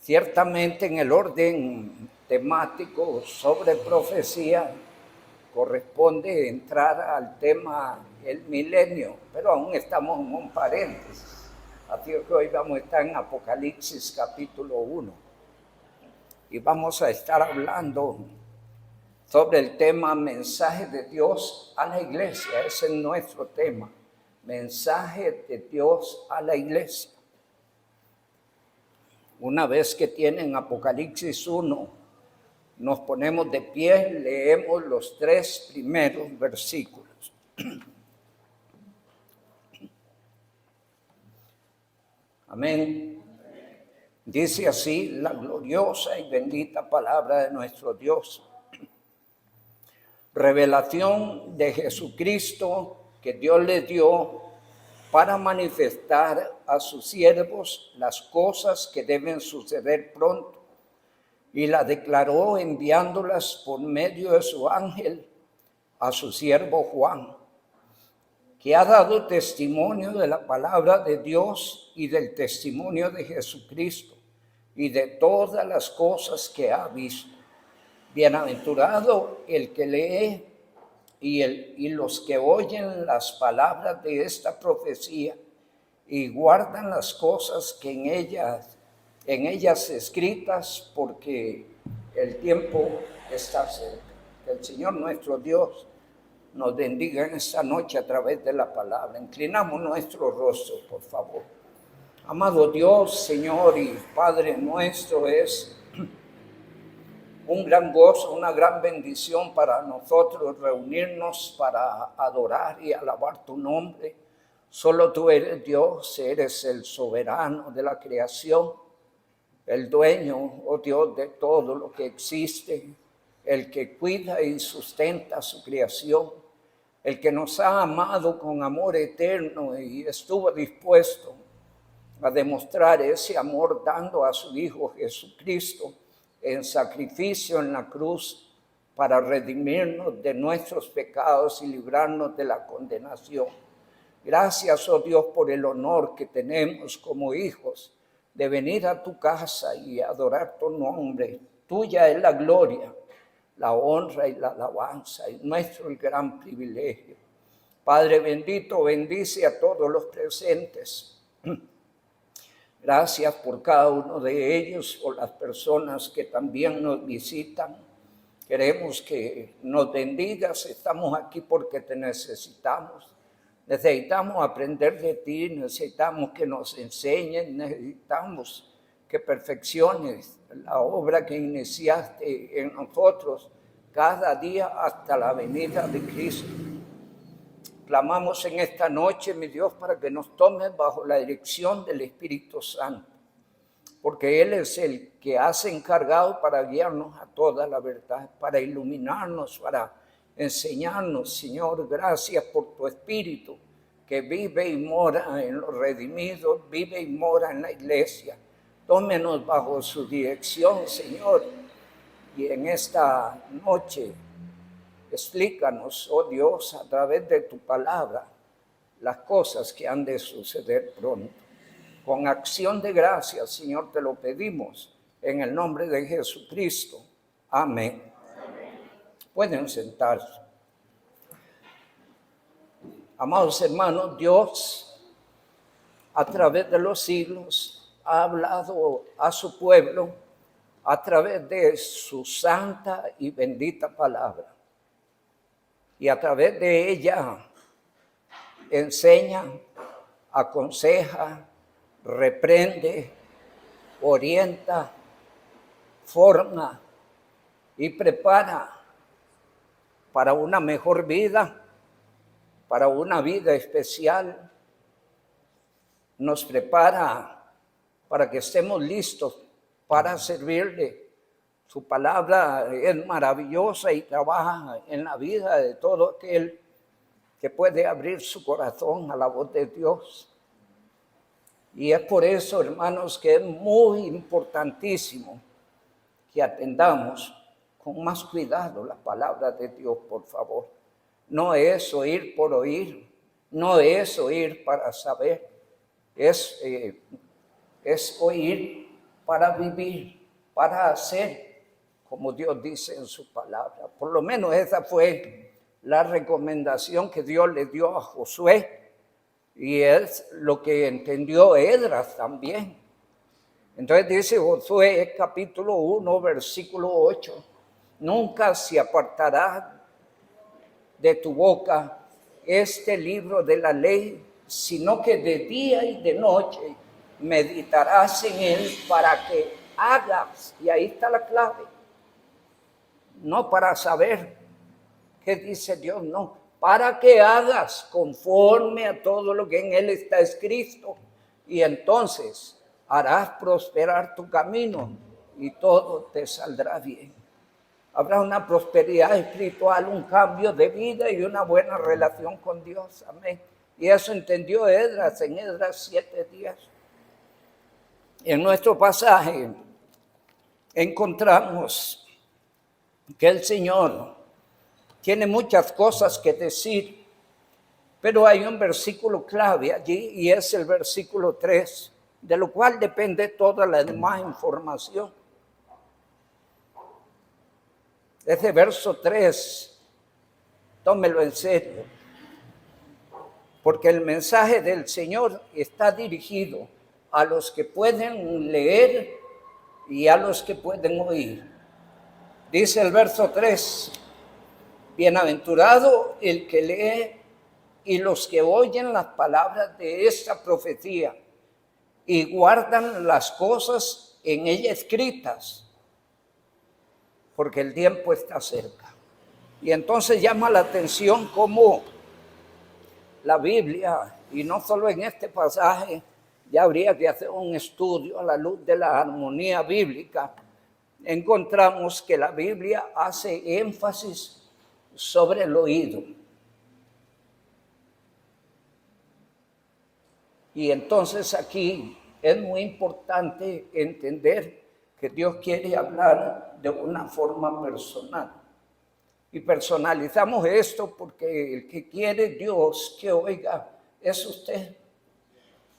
Ciertamente en el orden temático sobre profecía corresponde entrar al tema el milenio, pero aún estamos en un paréntesis. Así que hoy vamos a estar en Apocalipsis capítulo 1 y vamos a estar hablando sobre el tema mensaje de Dios a la iglesia. Ese es nuestro tema, mensaje de Dios a la iglesia. Una vez que tienen Apocalipsis 1, nos ponemos de pie, leemos los 3 primeros versículos. Amén. Dice así la gloriosa y bendita palabra de nuestro Dios. Revelación de Jesucristo que Dios le dio para manifestar a sus siervos las cosas que deben suceder pronto, y la declaró enviándolas por medio de su ángel a su siervo Juan, que ha dado testimonio de la palabra de Dios y del testimonio de Jesucristo y de todas las cosas que ha visto. Bienaventurado el que lee y los que oyen las palabras de esta profecía y guardan las cosas que en ellas escritas, porque el tiempo está cerca. Que el Señor nuestro Dios nos bendiga en esta noche a través de la palabra. Inclinamos nuestro rostro, por favor. Amado Dios, Señor y Padre nuestro, es un gran gozo, una gran bendición para nosotros reunirnos para adorar y alabar tu nombre. Solo tú eres Dios, eres el soberano de la creación, el dueño, oh Dios, de todo lo que existe, el que cuida y sustenta su creación, el que nos ha amado con amor eterno y estuvo dispuesto a demostrar ese amor dando a su Hijo Jesucristo en sacrificio en la cruz para redimirnos de nuestros pecados y librarnos de la condenación. Gracias, oh Dios, por el honor que tenemos como hijos de venir a tu casa y adorar tu nombre. Tuya es la gloria, la honra y la alabanza, y nuestro el gran privilegio. Padre bendito, bendice a todos los presentes. Gracias por cada uno de ellos, por las personas que también nos visitan. Queremos que nos bendigas, estamos aquí porque te necesitamos. Necesitamos aprender de ti, necesitamos que nos enseñes, necesitamos que perfecciones la obra que iniciaste en nosotros cada día hasta la venida de Cristo. Clamamos en esta noche, mi Dios, para que nos tomes bajo la dirección del Espíritu Santo, porque Él es el que has encargado para guiarnos a toda la verdad, para iluminarnos, para enseñarnos. Señor, gracias por tu Espíritu, que vive y mora en los redimidos, vive y mora en la iglesia. Tómenos bajo su dirección, Señor, y en esta noche explícanos, oh Dios, a través de tu palabra, las cosas que han de suceder pronto. Con acción de gracias, Señor, te lo pedimos en el nombre de Jesucristo. Amén. Pueden sentarse. Amados hermanos, Dios, a través de los siglos, ha hablado a su pueblo a través de su santa y bendita palabra. Y a través de ella enseña, aconseja, reprende, orienta, forma y prepara para una mejor vida, para una vida especial. Nos prepara para que estemos listos para servirle. Su palabra es maravillosa y trabaja en la vida de todo aquel que puede abrir su corazón a la voz de Dios. Y es por eso, hermanos, que es muy importantísimo que atendamos con más cuidado la palabra de Dios, por favor. No es oír por oír, no es oír para saber, es oír para vivir, para hacer como Dios dice en su palabra. Por lo menos esa fue la recomendación que Dios le dio a Josué, y es lo que entendió Esdras también. Entonces dice Josué capítulo 1, versículo 8, nunca se apartará de tu boca este libro de la ley, sino que de día y de noche meditarás en él para que hagas, y ahí está la clave, no para saber qué dice Dios, no, para que hagas conforme a todo lo que en él está escrito, y entonces harás prosperar tu camino y todo te saldrá bien. Habrá una prosperidad espiritual, un cambio de vida y una buena relación con Dios. Amén. Y eso entendió Esdras en Esdras 7:10. En nuestro pasaje encontramos que el Señor tiene muchas cosas que decir, pero hay un versículo clave allí y es el versículo 3, de lo cual depende toda la demás información. Ese verso 3, tómelo en serio, porque el mensaje del Señor está dirigido a los que pueden leer y a los que pueden oír. Dice el verso 3, bienaventurado el que lee y los que oyen las palabras de esta profecía y guardan las cosas en ella escritas, porque el tiempo está cerca. Y entonces llama la atención cómo la Biblia, y no solo en este pasaje, ya habría que hacer un estudio a la luz de la armonía bíblica, encontramos que la Biblia hace énfasis sobre el oído. Y entonces aquí es muy importante entender que Dios quiere hablar de una forma personal. Y personalizamos esto porque el que quiere Dios que oiga es usted.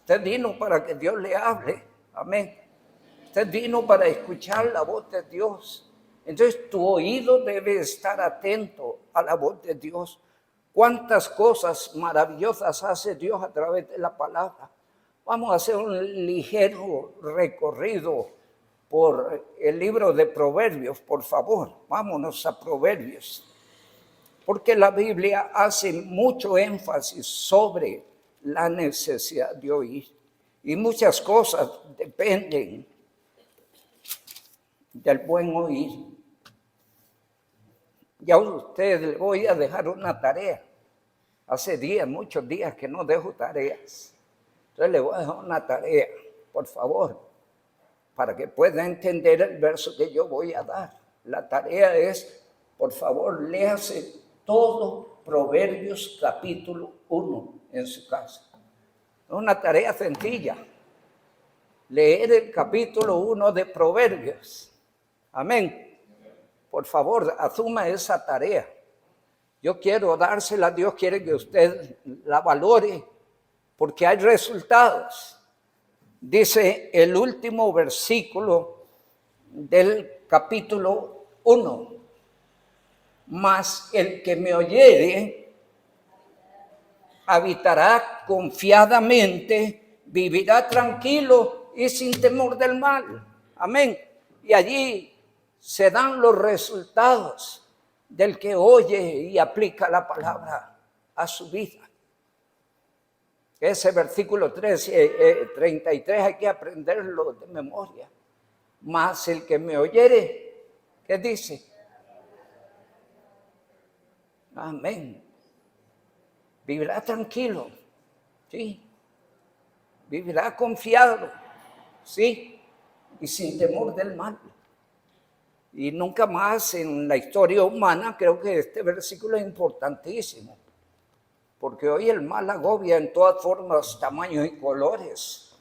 Usted vino para que Dios le hable. Amén. Usted vino para escuchar la voz de Dios. Entonces tu oído debe estar atento a la voz de Dios. Cuántas cosas maravillosas hace Dios a través de la palabra. Vamos a hacer un ligero recorrido por el libro de Proverbios, por favor. Vámonos a Proverbios. Porque la Biblia hace mucho énfasis sobre la necesidad de oír. Y muchas cosas dependen del buen oír. Ya a usted le voy a dejar una tarea. Hace días, muchos días que no dejo tareas. Entonces le voy a dejar una tarea, por favor, para que pueda entender el verso que yo voy a dar. La tarea es, por favor, léase todo Proverbios capítulo 1 en su casa. Es una tarea sencilla. Leer el capítulo 1 de Proverbios. Amén. Por favor, asuma esa tarea. Yo quiero dársela, Dios quiere que usted la valore, porque hay resultados. Dice el último versículo del capítulo 1. Mas el que me oyere habitará confiadamente, vivirá tranquilo y sin temor del mal. Amén. Y allí se dan los resultados del que oye y aplica la palabra a su vida. Ese versículo 33 hay que aprenderlo de memoria. Mas el que me oyere, ¿qué dice? Amén. Vivirá tranquilo, sí. Vivirá confiado, sí. Y sin temor del mal. Y nunca más en la historia humana, creo que este versículo es importantísimo. Porque hoy el mal agobia en todas formas, tamaños y colores.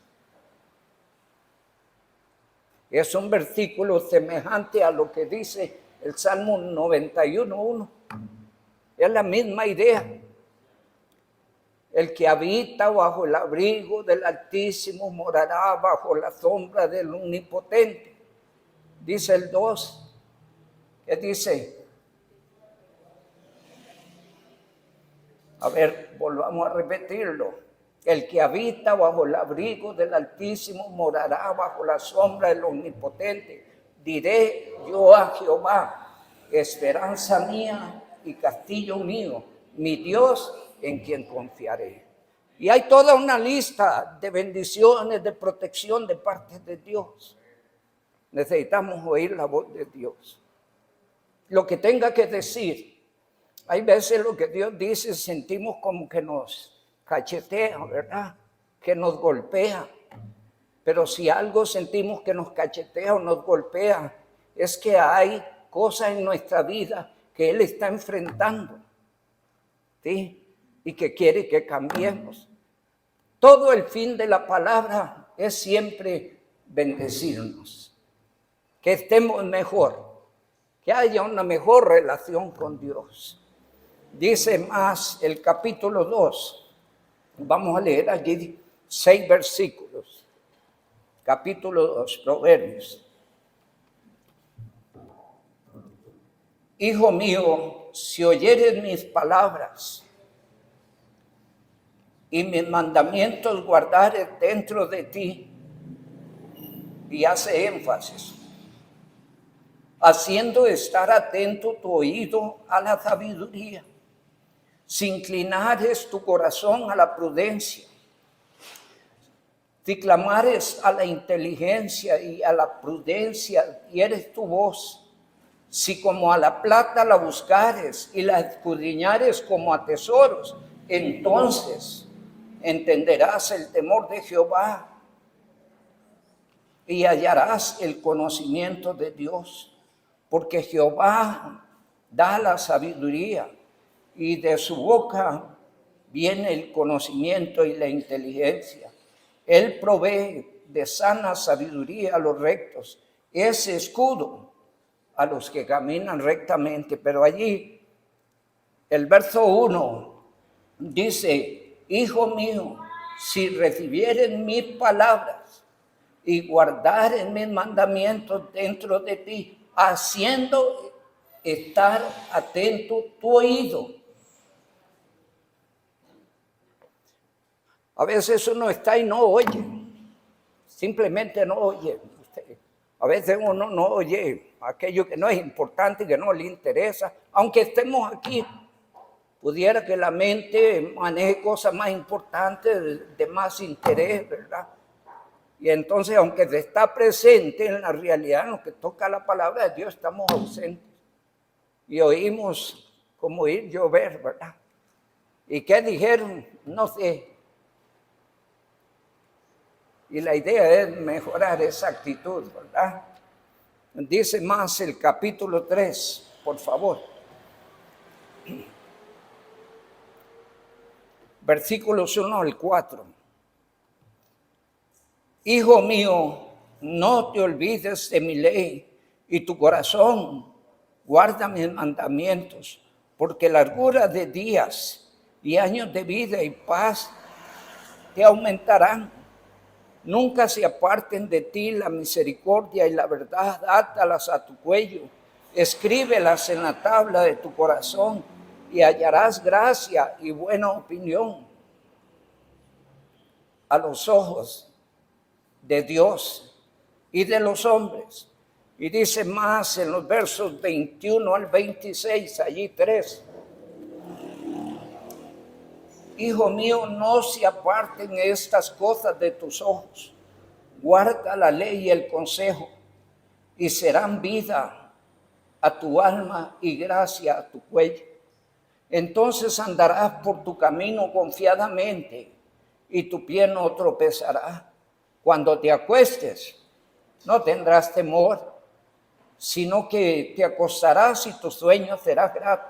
Es un versículo semejante a lo que dice el Salmo 91:1. Es la misma idea. El que habita bajo el abrigo del Altísimo morará bajo la sombra del Omnipotente. Dice el 2. ¿Qué dice? A ver, volvamos a repetirlo. El que habita bajo el abrigo del Altísimo morará bajo la sombra del Omnipotente. Diré yo a Jehová, esperanza mía y castillo mío, mi Dios en quien confiaré. Y hay toda una lista de bendiciones, de protección de parte de Dios. Necesitamos oír la voz de Dios. Lo que tenga que decir. Hay veces lo que Dios dice sentimos como que nos cachetea, ¿verdad? Que nos golpea. Pero si algo sentimos que nos cachetea o nos golpea, es que hay cosas en nuestra vida que Él está enfrentando, ¿sí? Y que quiere que cambiemos. Todo el fin de la palabra es siempre bendecirnos, que estemos mejor, que haya una mejor relación con Dios. Dice más el capítulo 2. Vamos a leer allí 6 versículos. Capítulo 2, Proverbios. Hijo mío, si oyeres mis palabras y mis mandamientos guardares dentro de ti, y hace énfasis, haciendo estar atento tu oído a la sabiduría, si inclinares tu corazón a la prudencia, si clamares a la inteligencia y a la prudencia dieres tu voz, si como a la plata la buscares y la escudriñares como a tesoros, entonces entenderás el temor de Jehová y hallarás el conocimiento de Dios, porque Jehová da la sabiduría y de su boca viene el conocimiento y la inteligencia. Él provee de sana sabiduría a los rectos, es escudo a los que caminan rectamente. Pero allí, el verso 1 dice, hijo mío, si recibieren mis palabras y guardaren mis mandamientos dentro de ti, haciendo estar atento tu oído. A veces uno está y no oye, simplemente no oye. A veces uno no oye aquello que no es importante, que no le interesa. Aunque estemos aquí, pudiera que la mente maneje cosas más importantes, de más interés, ¿verdad? Y entonces, aunque se está presente en la realidad, en lo que toca la palabra de Dios, estamos ausentes. Y oímos como oír llover, ¿verdad? ¿Y qué dijeron? No sé. Y la idea es mejorar esa actitud, ¿verdad? Dice más el capítulo 3, por favor. Versículos 1 al 4. Hijo mío, no te olvides de mi ley y tu corazón guarda mis mandamientos, porque largura de días y años de vida y paz te aumentarán. Nunca se aparten de ti la misericordia y la verdad, átalas a tu cuello, escríbelas en la tabla de tu corazón y hallarás gracia y buena opinión a los ojos de Dios y de los hombres. Y dice más en los versos 21 al 26, allí 3. Hijo mío, no se aparten estas cosas de tus ojos. Guarda la ley y el consejo, y serán vida a tu alma y gracia a tu cuello. Entonces andarás por tu camino confiadamente, y tu pie no tropezará. Cuando te acuestes, no tendrás temor, sino que te acostarás y tu sueño será grato.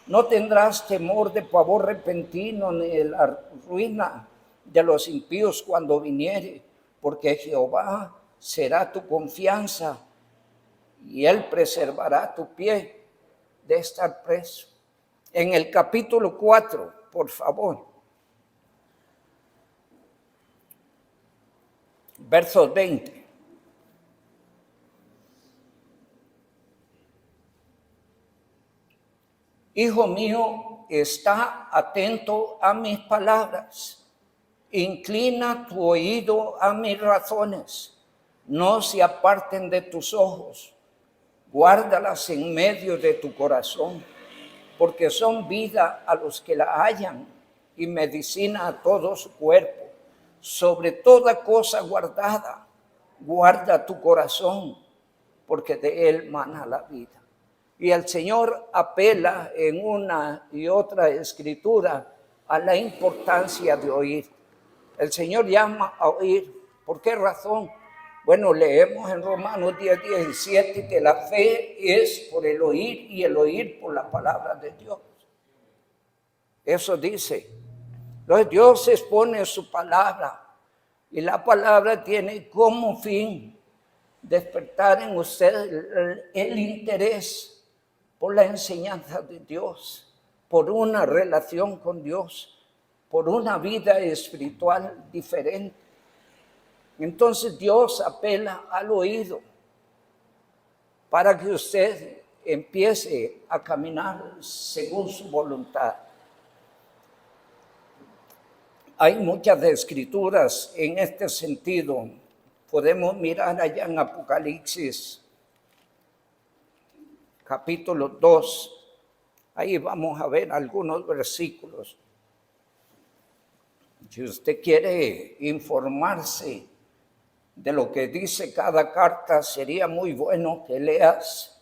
No tendrás temor de pavor repentino, ni de la ruina de los impíos cuando viniere, porque Jehová será tu confianza y Él preservará tu pie de estar preso. En el capítulo 4, por favor. versos 20. Hijo mío, está atento a mis palabras. Inclina tu oído a mis razones. No se aparten de tus ojos. Guárdalas en medio de tu corazón, porque son vida a los que la hallan y medicina a todo su cuerpo. Sobre toda cosa guardada, guarda tu corazón, porque de él mana la vida. Y el Señor apela en una y otra escritura a la importancia de oír. El Señor llama a oír. ¿Por qué razón? Bueno, leemos en Romanos 10:17 que la fe es por el oír y el oír por la palabra de Dios. Eso dice. Entonces Dios expone su palabra y la palabra tiene como fin despertar en usted el interés por la enseñanza de Dios, por una relación con Dios, por una vida espiritual diferente. Entonces Dios apela al oído para que usted empiece a caminar según su voluntad. Hay muchas escrituras en este sentido. Podemos mirar allá en Apocalipsis capítulo 2, ahí vamos a ver algunos versículos. Si usted quiere informarse de lo que dice cada carta, sería muy bueno que leas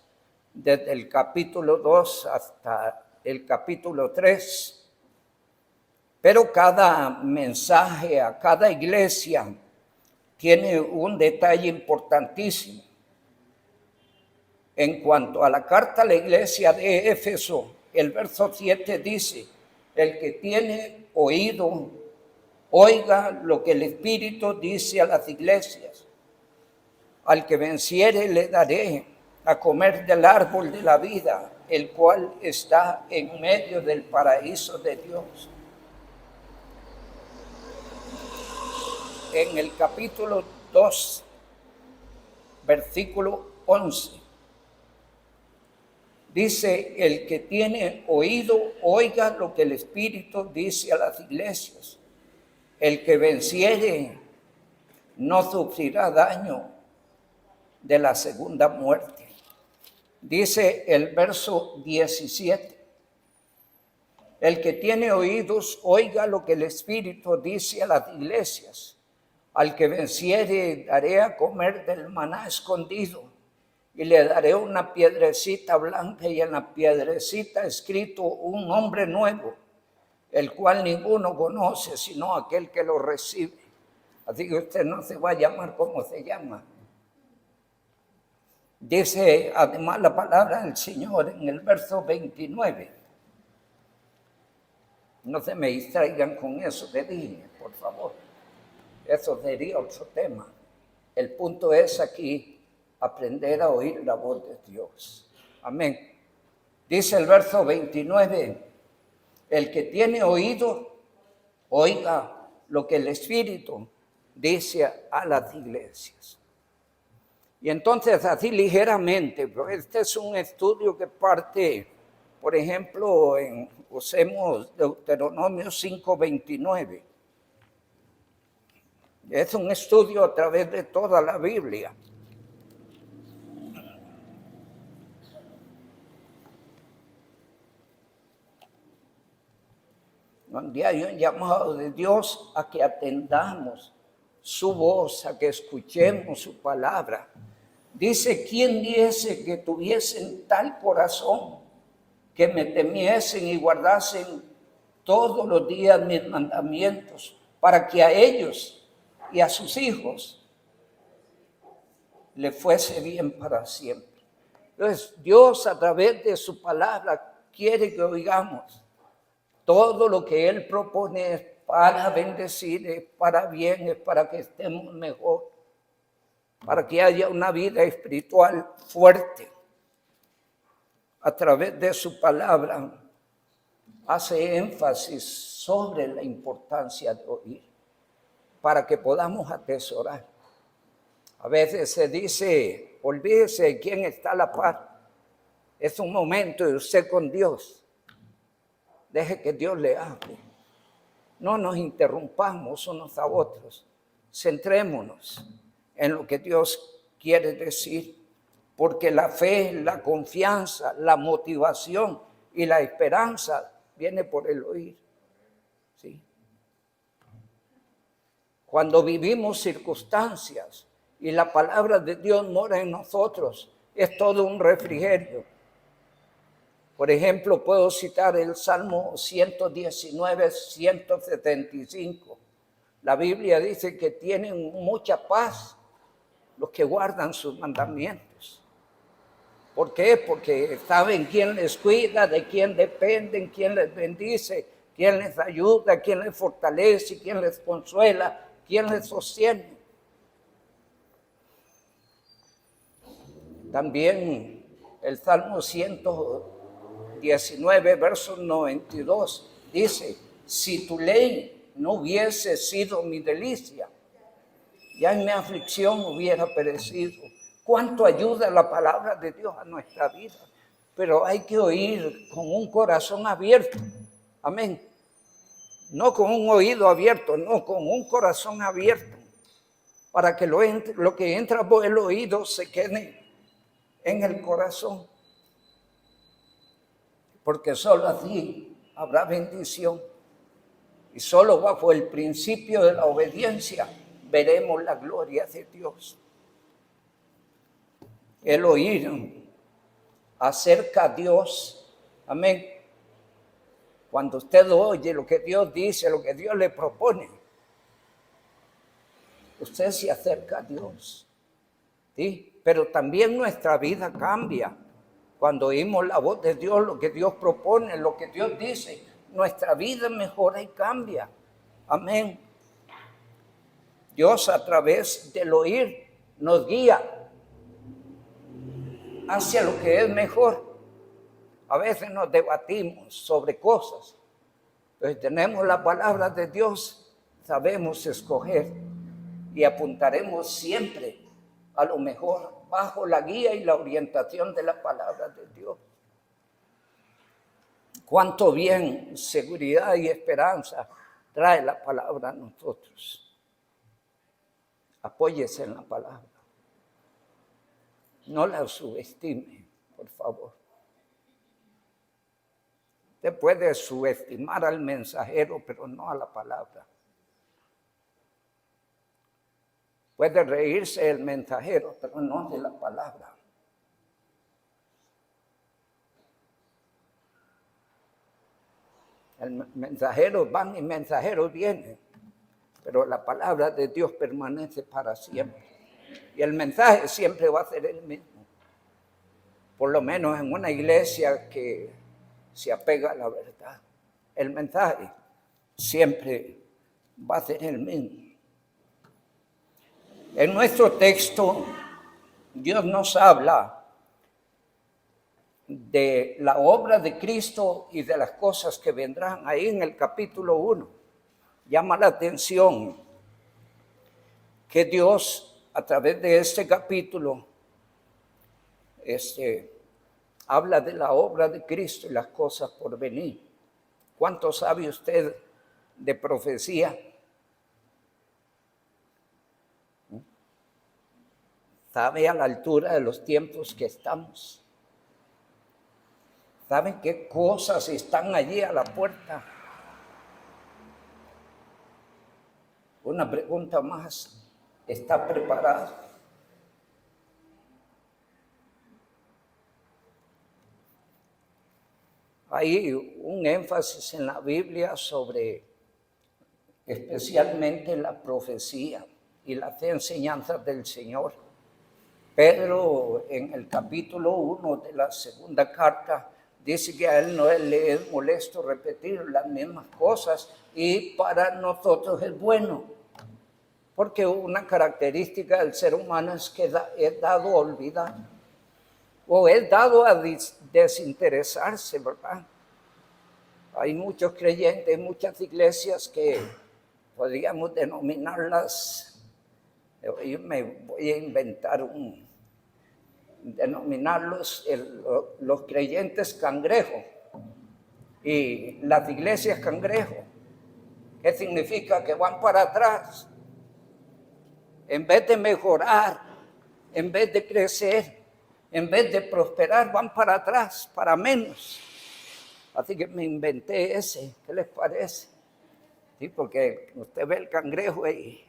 desde el capítulo 2 hasta el capítulo 3. Pero cada mensaje a cada iglesia tiene un detalle importantísimo. En cuanto a la carta a la iglesia de Éfeso, el verso 7 dice: el que tiene oído, oiga lo que el Espíritu dice a las iglesias. Al que venciere le daré a comer del árbol de la vida, el cual está en medio del paraíso de Dios. En el capítulo 2, versículo 11. Dice: el que tiene oído, oiga lo que el Espíritu dice a las iglesias. El que venciere no sufrirá daño de la segunda muerte. Dice el verso 17. El que tiene oídos, oiga lo que el Espíritu dice a las iglesias. Al que venciere daré a comer del maná escondido, y le daré una piedrecita blanca, y en la piedrecita escrito un nombre nuevo, el cual ninguno conoce sino aquel que lo recibe. Así que usted no se va a llamar como se llama. Dice además la palabra del Señor en el verso 29. No se me distraigan con eso que dije, por favor. Eso sería otro tema. El punto es aquí aprender a oír la voz de Dios. Amén. Dice el verso 29, el que tiene oído, oiga lo que el Espíritu dice a las iglesias. Y entonces así ligeramente, pero este es un estudio que parte, por ejemplo, usemos Deuteronomio 5:29. Es un estudio a través de toda la Biblia. Donde hay un llamado de Dios a que atendamos su voz, a que escuchemos su palabra. Dice: ¿quién diese que tuviesen tal corazón, que me temiesen y guardasen todos los días mis mandamientos, para que a ellos y a sus hijos le fuese bien para siempre? Entonces, Dios a través de su palabra quiere que oigamos. Todo lo que Él propone es para bendecir, es para bien, es para que estemos mejor, para que haya una vida espiritual fuerte. A través de su palabra hace énfasis sobre la importancia de oír, para que podamos atesorar. A veces se dice, olvídese de quién está a la par. Es un momento de usted con Dios. Deje que Dios le hable. No nos interrumpamos unos a otros. Centrémonos en lo que Dios quiere decir. Porque la fe, la confianza, la motivación y la esperanza viene por el oír. ¿Sí? Cuando vivimos circunstancias y la palabra de Dios mora en nosotros, es todo un refrigerio. Por ejemplo, puedo citar el Salmo 119, 175. La Biblia dice que tienen mucha paz los que guardan sus mandamientos. ¿Por qué? Porque saben quién les cuida, de quién dependen, quién les bendice, quién les ayuda, quién les fortalece, quién les consuela, quién les sostiene. También el Salmo 119, verso 92, dice, si tu ley no hubiese sido mi delicia, ya en mi aflicción hubiera perecido. ¿Cuánto ayuda la palabra de Dios a nuestra vida? Pero hay que oír con un corazón abierto. Amén. No con un oído abierto, no, con un corazón abierto. Para que lo que entra por el oído se quede en el corazón. Porque solo así habrá bendición. Y solo bajo el principio de la obediencia veremos la gloria de Dios. El oír acerca a Dios. Amén. Cuando usted oye lo que Dios dice, lo que Dios le propone, usted se acerca a Dios. ¿Sí? Pero también nuestra vida cambia. Cuando oímos la voz de Dios, lo que Dios propone, lo que Dios dice, nuestra vida mejora y cambia. Amén. Dios a través del oír nos guía hacia lo que es mejor. A veces nos debatimos sobre cosas, pero si tenemos la palabra de Dios, sabemos escoger y apuntaremos siempre a lo mejor bajo la guía y la orientación de la palabra de Dios. Cuánto bien, seguridad y esperanza trae la palabra a nosotros. Apóyese en la palabra. No la subestime, por favor. Usted puede subestimar al mensajero, pero no a la palabra. Puede reírse del mensajero, pero no de la palabra. El mensajero van y mensajeros vienen, pero la palabra de Dios permanece para siempre. Y el mensaje siempre va a ser el mismo. Por lo menos en una iglesia que se apega a la verdad. El mensaje siempre va a ser el mismo. En nuestro texto, Dios nos habla de la obra de Cristo y de las cosas que vendrán. Ahí en el capítulo 1, llama la atención que Dios, a través de este capítulo, habla de la obra de Cristo y las cosas por venir. ¿Cuánto sabe usted de profecía? ¿Sabe a la altura de los tiempos que estamos? ¿Saben qué cosas están allí a la puerta? Una pregunta más. ¿Está preparado? Hay un énfasis en la Biblia sobre especialmente la profecía y las enseñanzas del Señor. Pedro, en el capítulo 1 de la segunda carta, dice que a él no le es molesto repetir las mismas cosas y para nosotros es bueno. Porque una característica del ser humano es que es dado a olvidar o es dado a desinteresarse, ¿verdad? Hay muchos creyentes, muchas iglesias que podríamos denominarlas Yo me voy a inventar denominarlos los creyentes cangrejos y las iglesias cangrejos. ¿Qué significa? Que van para atrás. En vez de mejorar, en vez de crecer, en vez de prosperar, van para atrás, para menos. Así que me inventé ese. ¿Qué les parece? Sí, porque usted ve el cangrejo y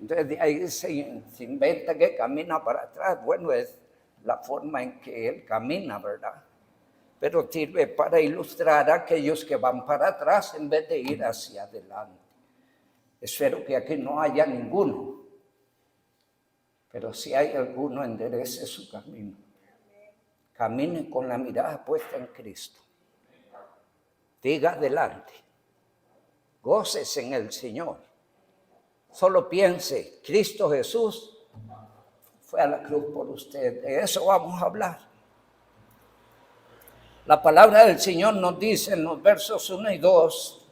entonces de ahí se inventa que camina para atrás. Bueno, es la forma en que él camina, ¿verdad? Pero sirve para ilustrar a aquellos que van para atrás en vez de ir hacia adelante. Espero que aquí no haya ninguno, pero si hay alguno, enderece su camino. Camine con la mirada puesta en Cristo. Diga adelante. Gócese en el Señor. Solo piense, Cristo Jesús fue a la cruz por usted. De eso vamos a hablar. La palabra del Señor nos dice en los versos 1 y 2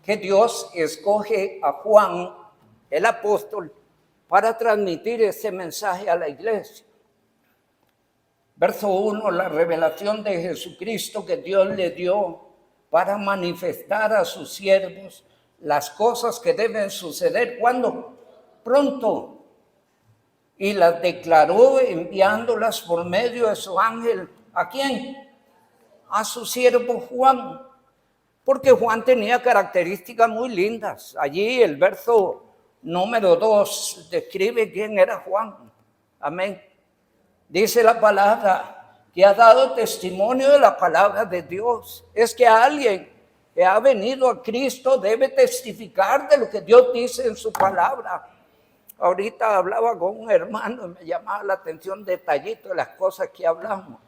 que Dios escoge a Juan, el apóstol, para transmitir ese mensaje a la iglesia. Verso 1, la revelación de Jesucristo que Dios le dio para manifestar a sus siervos las cosas que deben suceder. ¿Cuándo? Pronto. Y las declaró enviándolas por medio de su ángel. ¿A quién? A su siervo Juan. Porque Juan tenía características muy lindas. Allí el verso número 2 describe quién era Juan. Amén. Dice la palabra que ha dado testimonio de la palabra de Dios. Es que alguien que ha venido a Cristo debe testificar de lo que Dios dice en su palabra. Ahorita hablaba con un hermano y me llamaba la atención detallito de las cosas que hablamos.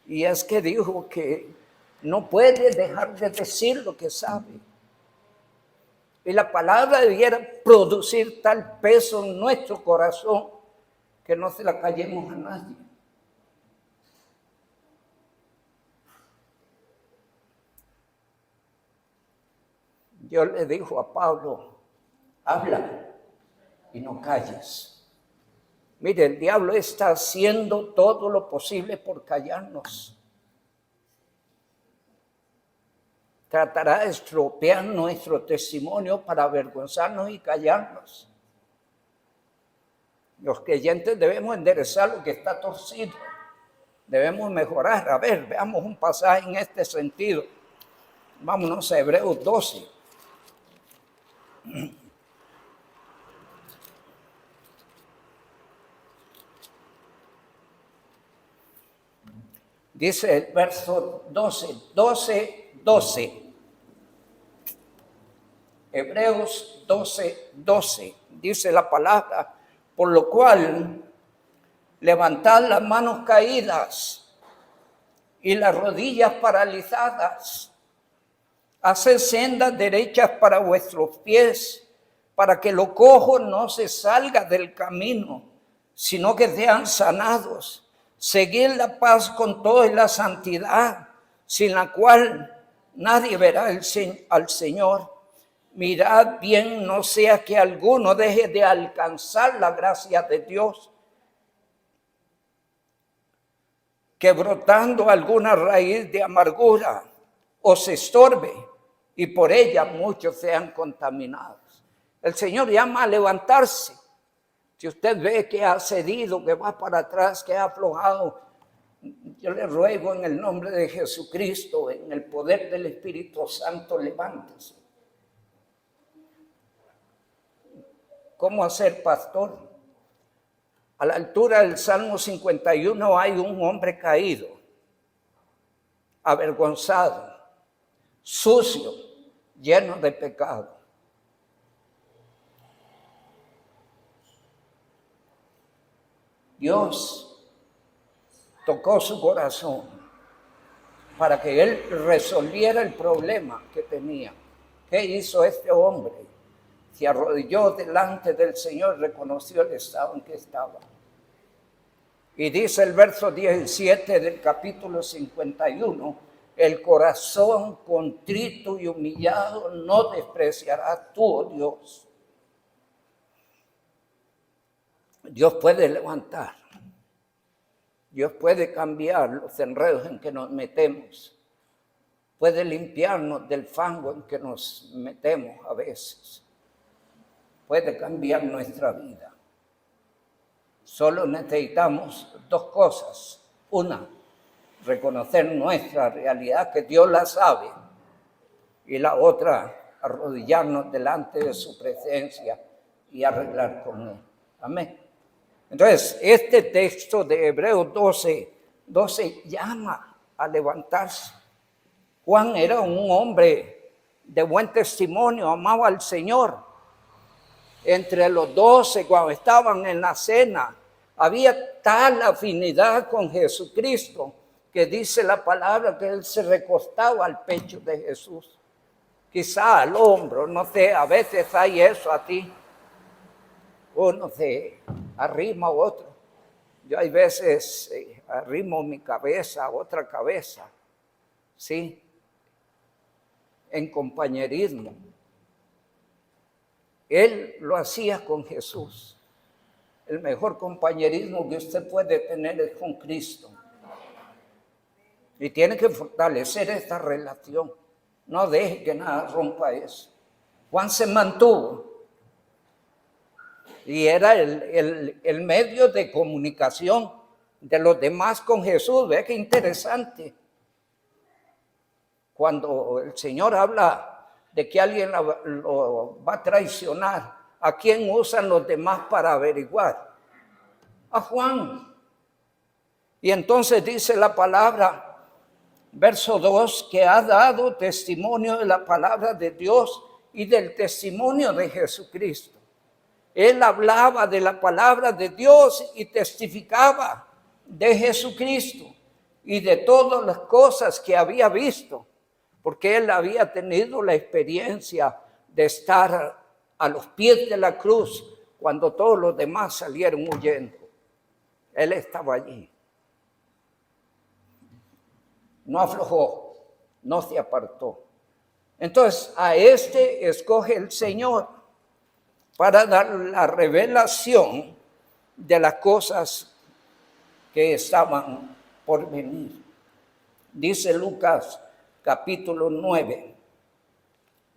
Y es que dijo que no puede dejar de decir lo que sabe. Y la palabra debiera producir tal peso en nuestro corazón que no se la callemos a nadie. Dios le dijo a Pablo, habla y no calles. Mire, el diablo está haciendo todo lo posible por callarnos. Tratará de estropear nuestro testimonio para avergonzarnos y callarnos. Los creyentes debemos enderezar lo que está torcido. Debemos mejorar. A ver, veamos un pasaje en este sentido. Vámonos a Hebreos 12. Dice el verso 12. Hebreos 12. Dice la palabra, por lo cual levantad las manos caídas y las rodillas paralizadas. Haced sendas derechas para vuestros pies, para que lo cojo no se salga del camino, sino que sean sanados. Seguid la paz con toda la santidad, sin la cual nadie verá al Señor. Mirad bien, no sea que alguno deje de alcanzar la gracia de Dios, que brotando alguna raíz de amargura os estorbe y por ella muchos sean contaminados. El Señor llama a levantarse. Si usted ve que ha cedido, que va para atrás, que ha aflojado, yo le ruego en el nombre de Jesucristo, en el poder del Espíritu Santo, levántese. ¿Cómo hacer pastor? A la altura del Salmo 51 hay un hombre caído, avergonzado, sucio, lleno de pecado. Dios tocó su corazón para que él resolviera el problema que tenía. ¿Qué hizo este hombre? Se arrodilló delante del Señor, reconoció el estado en que estaba. Y dice el verso 17 del capítulo 51, el corazón contrito y humillado no despreciará tú, oh Dios. Dios puede levantar. Dios puede cambiar los enredos en que nos metemos. Puede limpiarnos del fango en que nos metemos a veces. Puede cambiar nuestra vida. Solo necesitamos dos cosas. Una, reconocer nuestra realidad, que Dios la sabe. Y la otra, arrodillarnos delante de su presencia y arreglar con Él. Amén. Entonces, este texto de Hebreos 12 llama a levantarse. Juan era un hombre de buen testimonio, amaba al Señor. Entre los 12, cuando estaban en la cena, había tal afinidad con Jesucristo que dice la palabra que él se recostaba al pecho de Jesús. Quizá al hombro, no sé, a veces hay eso a ti. Uno se arrima a otro. Yo hay veces arrimo mi cabeza a otra cabeza, ¿sí? En compañerismo. Él lo hacía con Jesús. El mejor compañerismo que usted puede tener es con Cristo. Y tiene que fortalecer esta relación. No deje que nada rompa eso. Juan se mantuvo. Y era el medio de comunicación de los demás con Jesús. Ve qué interesante. Cuando el Señor habla de que alguien lo va a traicionar, ¿a quién usan los demás para averiguar? A Juan. Y entonces dice la palabra, verso 2, que ha dado testimonio de la palabra de Dios y del testimonio de Jesucristo. Él hablaba de la palabra de Dios y testificaba de Jesucristo y de todas las cosas que había visto, porque él había tenido la experiencia de estar a los pies de la cruz cuando todos los demás salieron huyendo. Él estaba allí. No aflojó, no se apartó. Entonces, a este escoge el Señor para dar la revelación de las cosas que estaban por venir. Dice Lucas capítulo 9,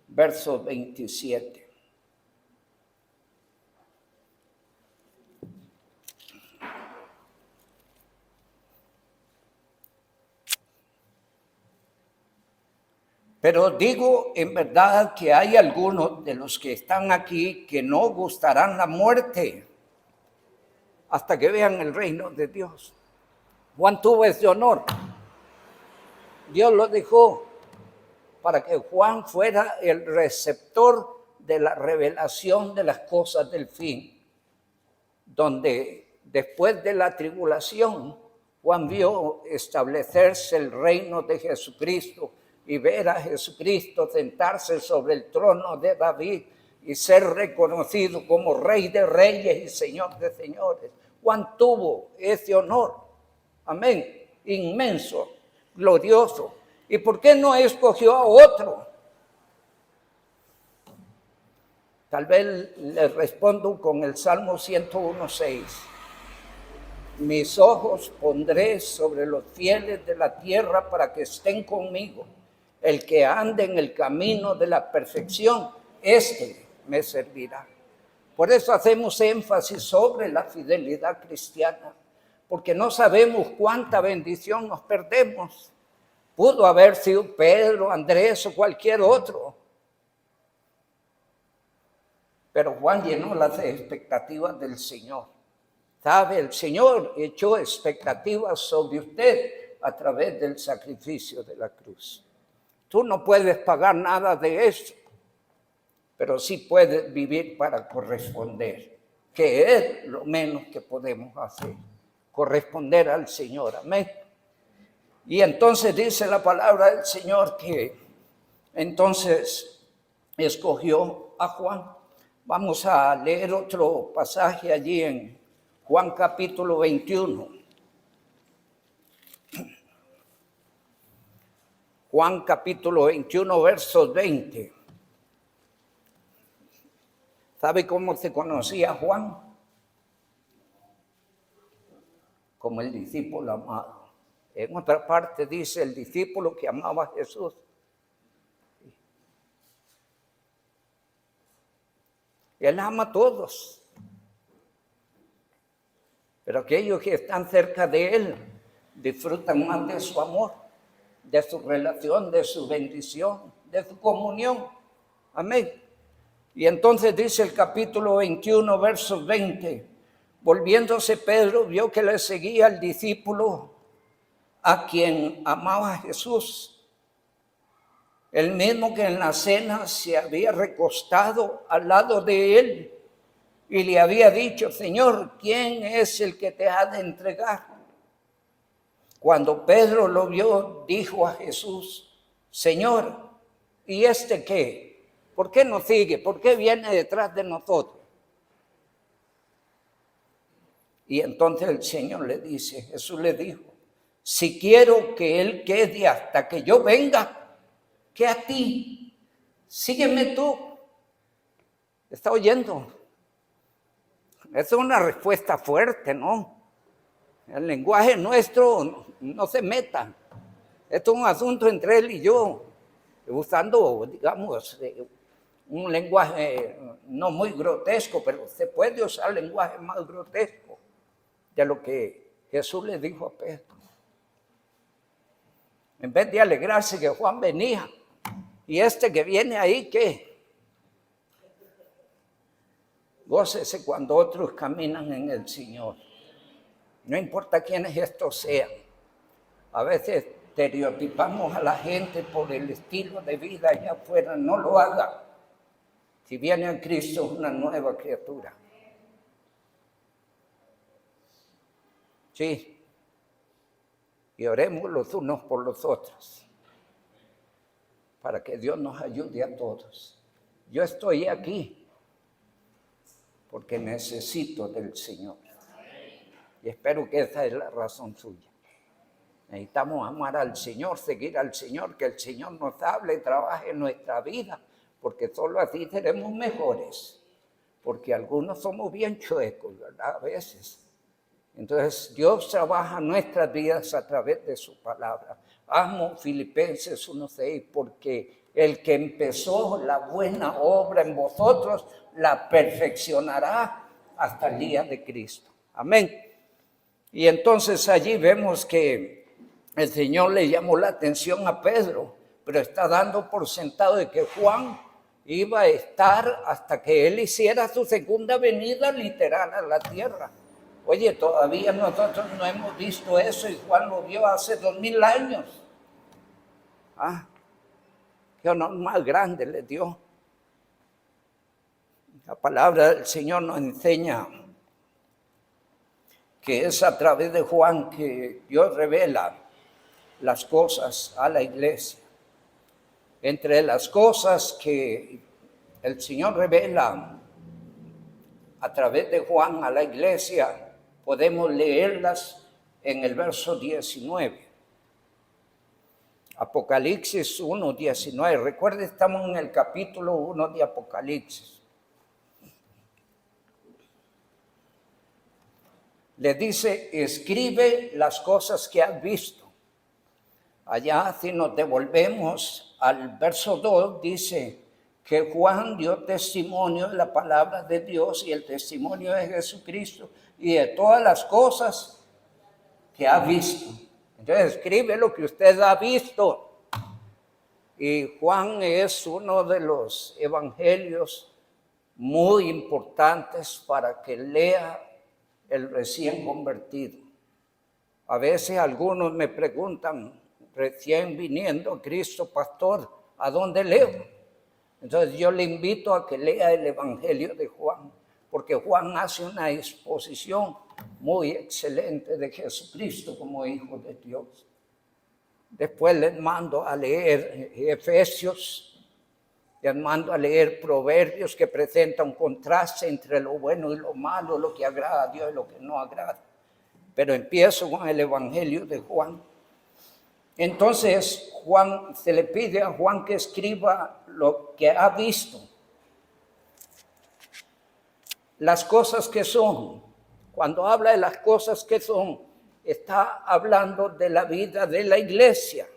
verso 27. Pero digo en verdad que hay algunos de los que están aquí que no gustarán la muerte hasta que vean el reino de Dios. Juan tuvo ese honor. Dios lo dejó para que Juan fuera el receptor de la revelación de las cosas del fin, donde después de la tribulación, Juan vio establecerse el reino de Jesucristo y ver a Jesucristo sentarse sobre el trono de David y ser reconocido como Rey de Reyes y Señor de Señores. Juan tuvo ese honor, amén, inmenso, glorioso. ¿Y por qué no escogió a otro? Tal vez le respondo con el Salmo 101:6. Mis ojos pondré sobre los fieles de la tierra para que estén conmigo. El que ande en el camino de la perfección, este me servirá. Por eso hacemos énfasis sobre la fidelidad cristiana, porque no sabemos cuánta bendición nos perdemos. Pudo haber sido Pedro, Andrés o cualquier otro. Pero Juan llenó las expectativas del Señor. ¿Sabe? El Señor echó expectativas sobre usted a través del sacrificio de la cruz. Tú no puedes pagar nada de eso, pero sí puedes vivir para corresponder, que es lo menos que podemos hacer, corresponder al Señor. Amén. Y entonces dice la palabra del Señor que entonces escogió a Juan. Vamos a leer otro pasaje allí en Juan capítulo 21. Juan capítulo 21, versos 20. ¿Sabe cómo se conocía Juan? como el discípulo amado. En otra parte dice el discípulo que amaba a Jesús. Él ama a todos. Pero aquellos que están cerca de Él disfrutan más de su amor, de su relación, de su bendición, de su comunión. Amén. Y entonces dice el capítulo 21, versos 20. Volviéndose Pedro, vio que le seguía el discípulo a quien amaba a Jesús. El mismo que en la cena se había recostado al lado de él y le había dicho: Señor, ¿quién es el que te ha de entregar? Cuando Pedro lo vio, dijo a Jesús: Señor, ¿y este qué? ¿Por qué nos sigue? ¿Por qué viene detrás de nosotros? Y entonces el Señor le dice, Jesús le dijo: si quiero que Él quede hasta que yo venga, ¿qué a ti? Sígueme tú. ¿Está oyendo? Es una respuesta fuerte, ¿no? El lenguaje nuestro no se meta. Esto es un asunto entre él y yo, usando, digamos, un lenguaje no muy grotesco, pero se puede usar lenguaje más grotesco de lo que Jesús le dijo a Pedro. En vez de alegrarse que Juan venía, y este que viene ahí, ¿qué? Gócese cuando otros caminan en el Señor. No importa quiénes estos sean. A veces estereotipamos a la gente por el estilo de vida allá afuera. No lo haga. Si viene a Cristo, es una nueva criatura. Sí. Y oremos los unos por los otros, para que Dios nos ayude a todos. Yo estoy aquí porque necesito del Señor. Y espero que esa es la razón suya. Necesitamos amar al Señor, seguir al Señor, que el Señor nos hable, trabaje en nuestra vida, porque solo así seremos mejores. Porque algunos somos bien chuecos, ¿verdad? A veces. Entonces Dios trabaja nuestras vidas a través de su palabra. Amo Filipenses 1:6, porque el que empezó la buena obra en vosotros la perfeccionará hasta el día de Cristo. Amén. Y entonces allí vemos que el Señor le llamó la atención a Pedro, pero está dando por sentado de que Juan iba a estar hasta que él hiciera su segunda venida literal a la tierra. Oye, todavía nosotros no hemos visto eso y Juan lo vio hace 2000 años. Qué honor más grande le dio. La palabra del Señor nos enseña que es a través de Juan que Dios revela las cosas a la iglesia. Entre las cosas que el Señor revela a través de Juan a la iglesia, podemos leerlas en el verso 19. Apocalipsis 1:19. Recuerde, estamos en el capítulo 1 de Apocalipsis. Le dice: escribe las cosas que has visto. Allá, si nos devolvemos al verso 2, dice que Juan dio testimonio de la palabra de Dios y el testimonio de Jesucristo y de todas las cosas que ha visto. Entonces escribe lo que usted ha visto. Y Juan es uno de los evangelios muy importantes para que lea el recién convertido. A veces algunos me preguntan, recién viniendo Cristo, pastor, ¿a dónde leo? Entonces yo le invito a que lea el Evangelio de Juan, porque Juan hace una exposición muy excelente de Jesucristo como Hijo de Dios. Después les mando a leer Efesios, les mando a leer Proverbios, que presenta un contraste entre lo bueno y lo malo, lo que agrada a Dios y lo que no agrada. Pero empiezo con el Evangelio de Juan. Entonces Juan, se le pide a Juan que escriba lo que ha visto, las cosas que son. Cuando habla de las cosas que son, está hablando de la vida de la iglesia.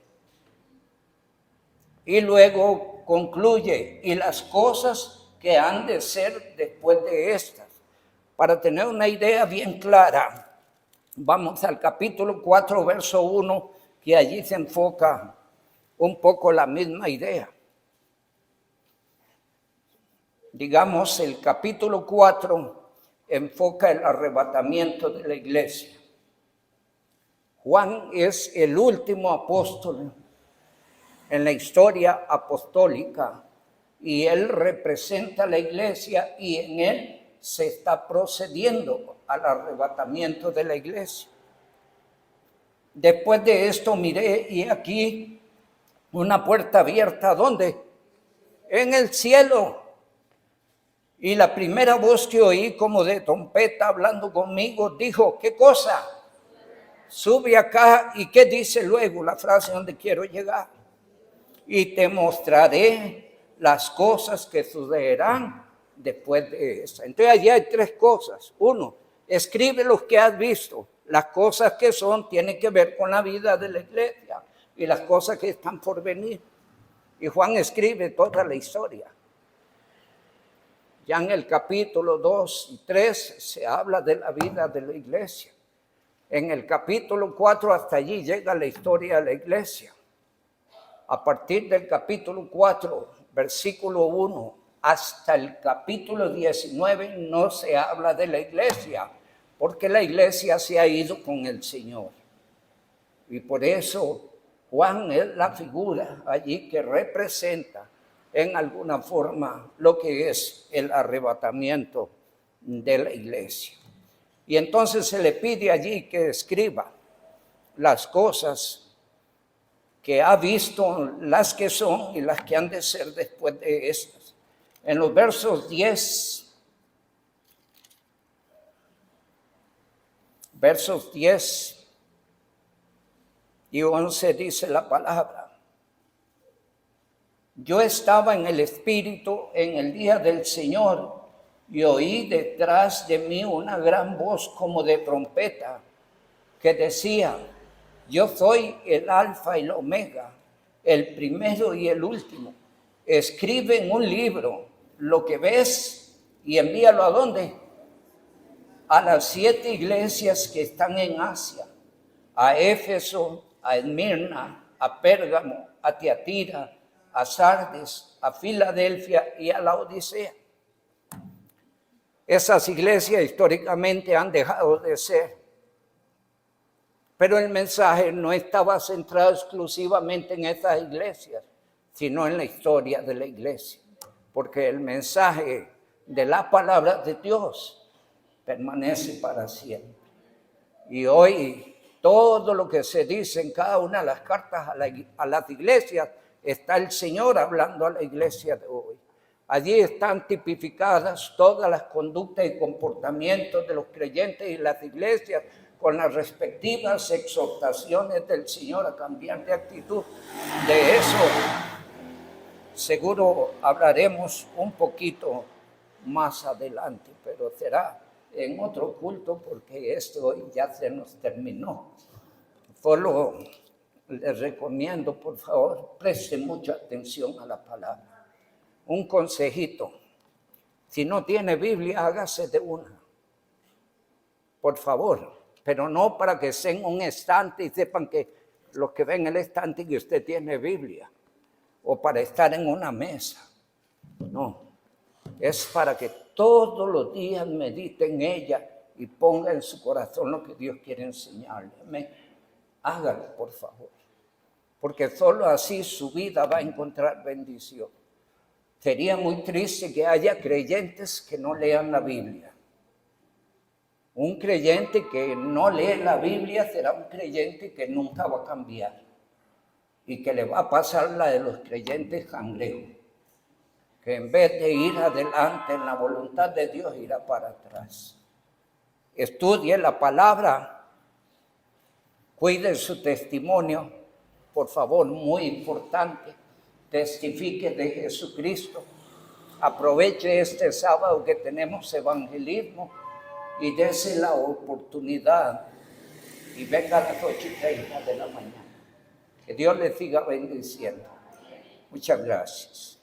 Y luego concluye, y las cosas que han de ser después de estas. Para tener una idea bien clara, vamos al capítulo 4, verso 1, que allí se enfoca un poco la misma idea. Digamos, el capítulo 4 enfoca el arrebatamiento de la iglesia. Juan es el último apóstol en la historia apostólica y él representa a la iglesia y en él se está procediendo al arrebatamiento de la iglesia. Después de esto miré y aquí una puerta abierta, ¿dónde? En el cielo. Y la primera voz que oí como de trompeta hablando conmigo dijo, ¿qué cosa? Sube acá. ¿Y qué dice luego? La frase donde quiero llegar. Y te mostraré las cosas que sucederán después de esta. Entonces allí hay tres cosas. Uno, escribe lo que has visto. Las cosas que son tienen que ver con la vida de la iglesia y las cosas que están por venir. Y Juan escribe toda la historia. Ya en el capítulo 2 y 3 se habla de la vida de la iglesia. En el capítulo 4 hasta allí llega la historia de la iglesia. A partir del capítulo 4, versículo 1, hasta el capítulo 19 no se habla de la iglesia, porque la iglesia se ha ido con el Señor. Y por eso Juan es la figura allí que representa en alguna forma lo que es el arrebatamiento de la iglesia. Y entonces se le pide allí que escriba las cosas que ha visto, las que son y las que han de ser después de estas. En los versos 10 y 11 dice la palabra. Yo estaba en el Espíritu en el día del Señor y oí detrás de mí una gran voz como de trompeta que decía, yo soy el Alfa y el Omega, el primero y el último. Escribe en un libro lo que ves y envíalo ¿a dónde? A las 7 iglesias que están en Asia, a Éfeso, a Esmirna, a Pérgamo, a Tiatira, a Sardes, a Filadelfia y a la Odisea. Esas iglesias históricamente han dejado de ser, pero el mensaje no estaba centrado exclusivamente en esas iglesias, sino en la historia de la iglesia, porque el mensaje de la palabra de Dios permanece para siempre. Y hoy todo lo que se dice en cada una de las cartas a las iglesias, está el Señor hablando a la iglesia de hoy. Allí están tipificadas todas las conductas y comportamientos de los creyentes y las iglesias con las respectivas exhortaciones del Señor a cambiar de actitud. De eso seguro hablaremos un poquito más adelante, pero será en otro culto porque esto hoy ya se nos terminó. Solo les recomiendo, por favor, preste mucha atención a la palabra. Un consejito, si no tiene Biblia, hágase de una, por favor, pero no para que estén en un estante y sepan que los que ven el estante que usted tiene Biblia, o para estar en una mesa, no, es para que todos los días medite en ella y ponga en su corazón lo que Dios quiere enseñarle. Hágalo, por favor, porque solo así su vida va a encontrar bendición. Sería muy triste que haya creyentes que no lean la Biblia. Un creyente que no lee la Biblia será un creyente que nunca va a cambiar y que le va a pasar la de los creyentes cangrejos, que en vez de ir adelante en la voluntad de Dios, irá para atrás. Estudie la palabra, cuide su testimonio, por favor, muy importante. Testifique de Jesucristo. Aproveche este sábado que tenemos evangelismo y dése la oportunidad y venga a las 8:30 de la mañana. Que Dios les siga bendiciendo. Muchas gracias.